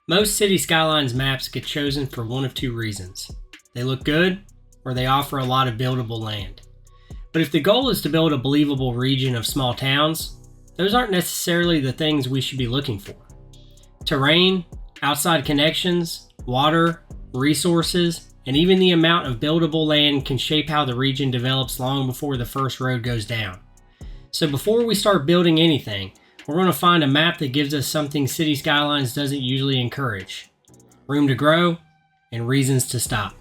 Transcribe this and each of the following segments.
Most City Skylines maps get chosen for one of two reasons. They look good, or they offer a lot of buildable land. But if the goal is to build a believable region of small towns, those aren't necessarily the things we should be looking for. Terrain, outside connections, water, resources, and even the amount of buildable land can shape how the region develops long before the first road goes down. So before we start building anything, we're going to find a map that gives us something City Skylines doesn't usually encourage: room to grow and reasons to stop.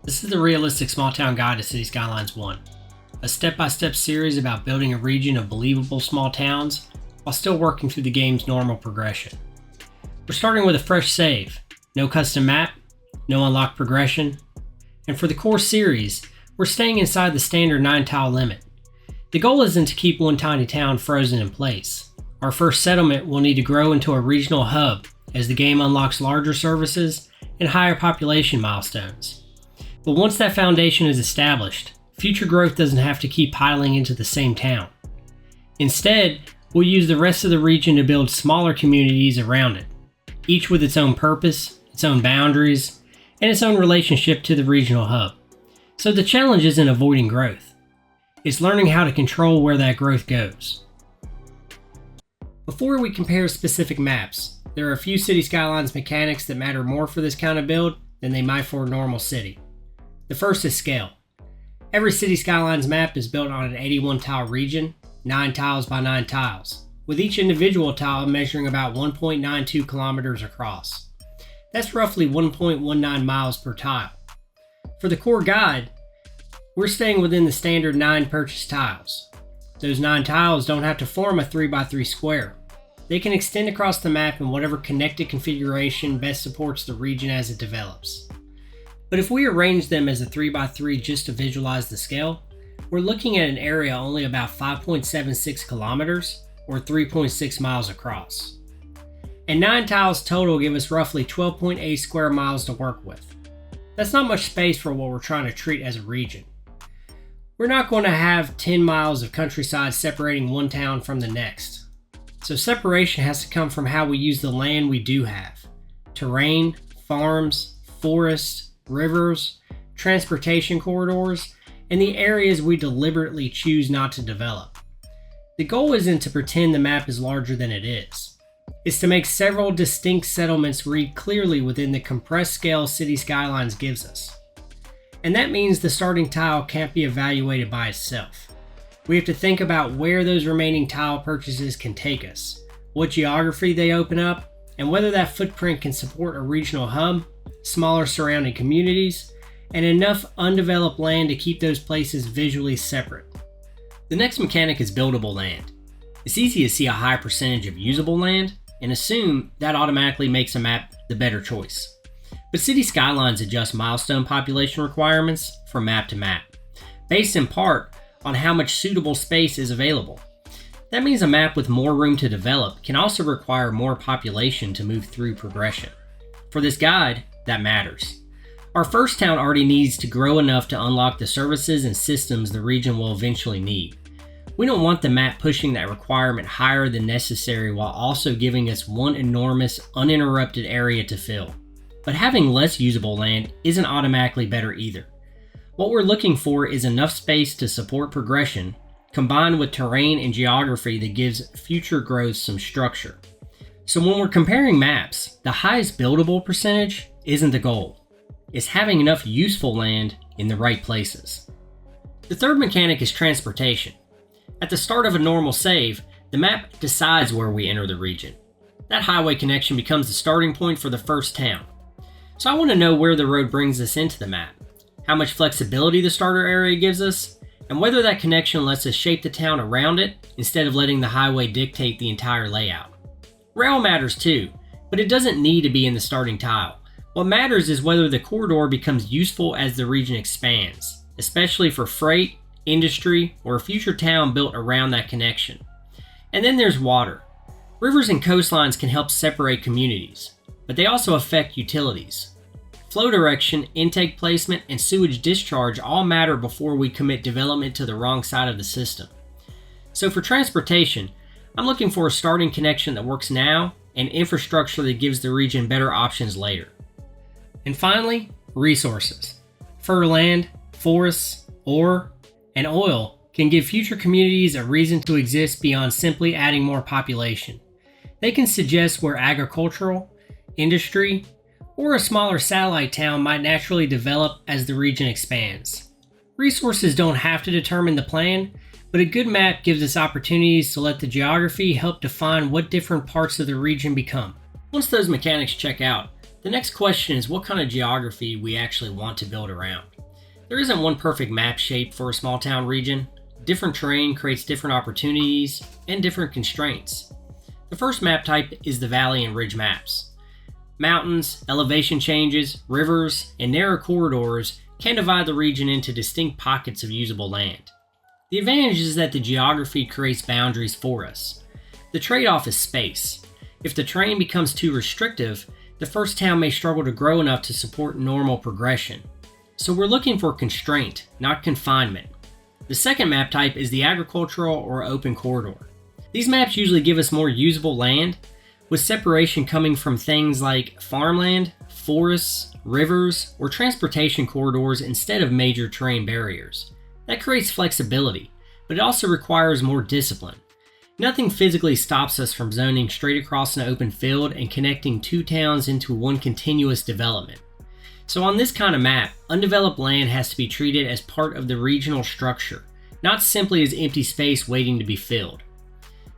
This is the Realistic Small Town Guide to City Skylines 1, a step-by-step series about building a region of believable small towns while still working through the game's normal progression. We're starting with a fresh save, no custom map, no unlocked progression, and for the core series, we're staying inside the standard 9-tile limit. The goal isn't to keep one tiny town frozen in place. Our first settlement will need to grow into a regional hub as the game unlocks larger services and higher population milestones. But once that foundation is established, future growth doesn't have to keep piling into the same town. Instead, we'll use the rest of the region to build smaller communities around it, each with its own purpose, its own boundaries, and its own relationship to the regional hub. So the challenge isn't avoiding growth. It's learning how to control where that growth goes. Before we compare specific maps, there are a few City Skylines mechanics that matter more for this kind of build than they might for a normal city. The first is scale. Every City Skylines map is built on an 81 tile region, 9 tiles by 9 tiles, with each individual tile measuring about 1.92 kilometers across. That's roughly 1.19 miles per tile. For the core guide, we're staying within the standard 9 purchased tiles. Those 9 tiles don't have to form a 3x3 square. They can extend across the map in whatever connected configuration best supports the region as it develops. But if we arrange them as a 3x3 just to visualize the scale, we're looking at an area only about 5.76 kilometers or 3.6 miles across. And 9 tiles total give us roughly 12.8 square miles to work with. That's not much space for what we're trying to treat as a region. We're not going to have 10 miles of countryside separating one town from the next. So separation has to come from how we use the land we do have. Terrain, farms, forests, rivers, transportation corridors, and the areas we deliberately choose not to develop. The goal isn't to pretend the map is larger than it is. It's to make several distinct settlements read clearly within the compressed scale City Skylines gives us. And that means the starting tile can't be evaluated by itself. We have to think about where those remaining tile purchases can take us, what geography they open up, and whether that footprint can support a regional hub, smaller surrounding communities, and enough undeveloped land to keep those places visually separate. The next mechanic is buildable land. It's easy to see a high percentage of usable land and assume that automatically makes a map the better choice. But City Skylines adjusts milestone population requirements from map to map, based in part on how much suitable space is available. That means a map with more room to develop can also require more population to move through progression. For this guide, that matters. Our first town already needs to grow enough to unlock the services and systems the region will eventually need. We don't want the map pushing that requirement higher than necessary while also giving us one enormous, uninterrupted area to fill. But having less usable land isn't automatically better either. What we're looking for is enough space to support progression, combined with terrain and geography that gives future growth some structure. So when we're comparing maps, the highest buildable percentage isn't the goal. It's having enough useful land in the right places. The third mechanic is transportation. At the start of a normal save, the map decides where we enter the region. That highway connection becomes the starting point for the first town. So I want to know where the road brings us into the map, how much flexibility the starter area gives us, and whether that connection lets us shape the town around it instead of letting the highway dictate the entire layout. Rail matters too, but it doesn't need to be in the starting tile. What matters is whether the corridor becomes useful as the region expands, especially for freight, industry, or a future town built around that connection. And then there's water. Rivers and coastlines can help separate communities, but they also affect utilities. Flow direction, intake placement, and sewage discharge all matter before we commit development to the wrong side of the system. So for transportation, I'm looking for a starting connection that works now and infrastructure that gives the region better options later. And finally, resources. Fertile land, forests, ore, and oil can give future communities a reason to exist beyond simply adding more population. They can suggest where agricultural, industry, or a smaller satellite town might naturally develop as the region expands. Resources don't have to determine the plan, but a good map gives us opportunities to let the geography help define what different parts of the region become. Once those mechanics check out, the next question is what kind of geography we actually want to build around. There isn't one perfect map shape for a small town region. Different terrain creates different opportunities and different constraints. The first map type is the valley and ridge maps. Mountains, elevation changes, rivers, and narrow corridors can divide the region into distinct pockets of usable land. The advantage is that the geography creates boundaries for us. The trade-off is space. If the terrain becomes too restrictive, the first town may struggle to grow enough to support normal progression. So we're looking for constraint, not confinement. The second map type is the agricultural or open corridor. These maps usually give us more usable land, with separation coming from things like farmland, forests, rivers, or transportation corridors instead of major terrain barriers. That creates flexibility, but it also requires more discipline. Nothing physically stops us from zoning straight across an open field and connecting two towns into one continuous development. So on this kind of map, undeveloped land has to be treated as part of the regional structure, not simply as empty space waiting to be filled.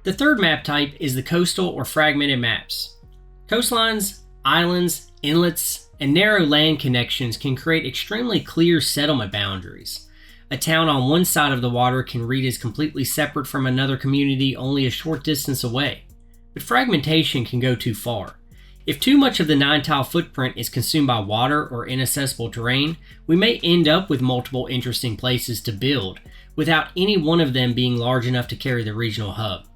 The third map type is the coastal or fragmented maps. Coastlines, islands, inlets, and narrow land connections can create extremely clear settlement boundaries. A town on one side of the water can read as completely separate from another community only a short distance away. But fragmentation can go too far. If too much of the 9-tile footprint is consumed by water or inaccessible terrain, we may end up with multiple interesting places to build, without any one of them being large enough to carry the regional hub.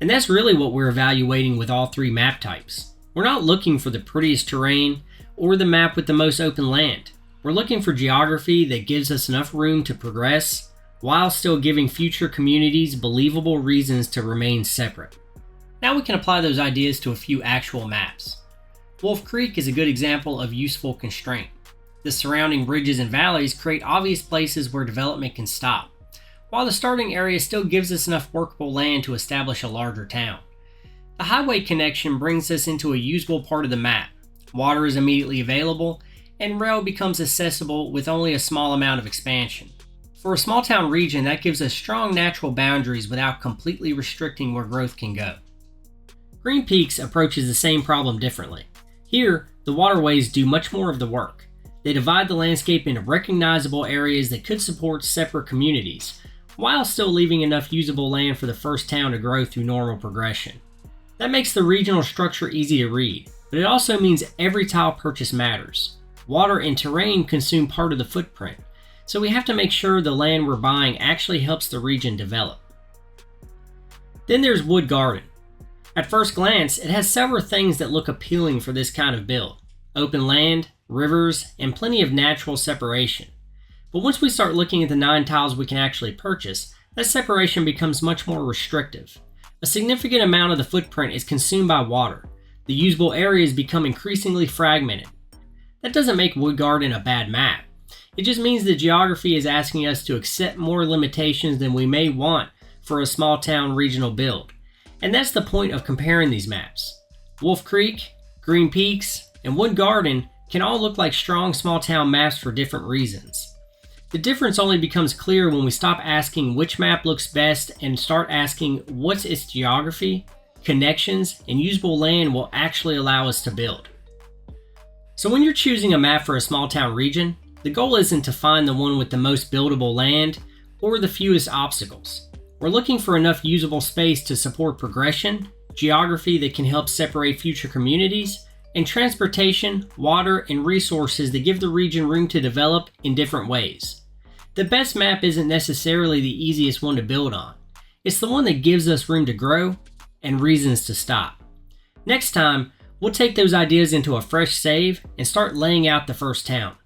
And that's really what we're evaluating with all three map types. We're not looking for the prettiest terrain or the map with the most open land. We're looking for geography that gives us enough room to progress while still giving future communities believable reasons to remain separate. Now we can apply those ideas to a few actual maps. Wolf Creek is a good example of useful constraint. The surrounding ridges and valleys create obvious places where development can stop, while the starting area still gives us enough workable land to establish a larger town. The highway connection brings us into a usable part of the map. Water is immediately available, and rail becomes accessible with only a small amount of expansion. For a small town region, that gives us strong natural boundaries without completely restricting where growth can go. Green Peaks approaches the same problem differently. Here, the waterways do much more of the work. They divide the landscape into recognizable areas that could support separate communities, while still leaving enough usable land for the first town to grow through normal progression. That makes the regional structure easy to read, but it also means every tile purchase matters. Water and terrain consume part of the footprint, so we have to make sure the land we're buying actually helps the region develop. Then there's Woodgarden. At first glance, it has several things that look appealing for this kind of build. Open land, rivers, and plenty of natural separation. But once we start looking at the 9 tiles we can actually purchase, that separation becomes much more restrictive. A significant amount of the footprint is consumed by water. The usable areas become increasingly fragmented. That doesn't make Woodgarden a bad map. It just means the geography is asking us to accept more limitations than we may want for a small town regional build. And that's the point of comparing these maps. Wolf Creek, Green Peaks, and Woodgarden can all look like strong small town maps for different reasons. The difference only becomes clear when we stop asking which map looks best and start asking what's its geography, connections, and usable land will actually allow us to build. So when you're choosing a map for a small town region, the goal isn't to find the one with the most buildable land or the fewest obstacles. We're looking for enough usable space to support progression, geography that can help separate future communities, and transportation, water, and resources that give the region room to develop in different ways. The best map isn't necessarily the easiest one to build on. It's the one that gives us room to grow and reasons to stop. Next time, we'll take those ideas into a fresh save and start laying out the first town.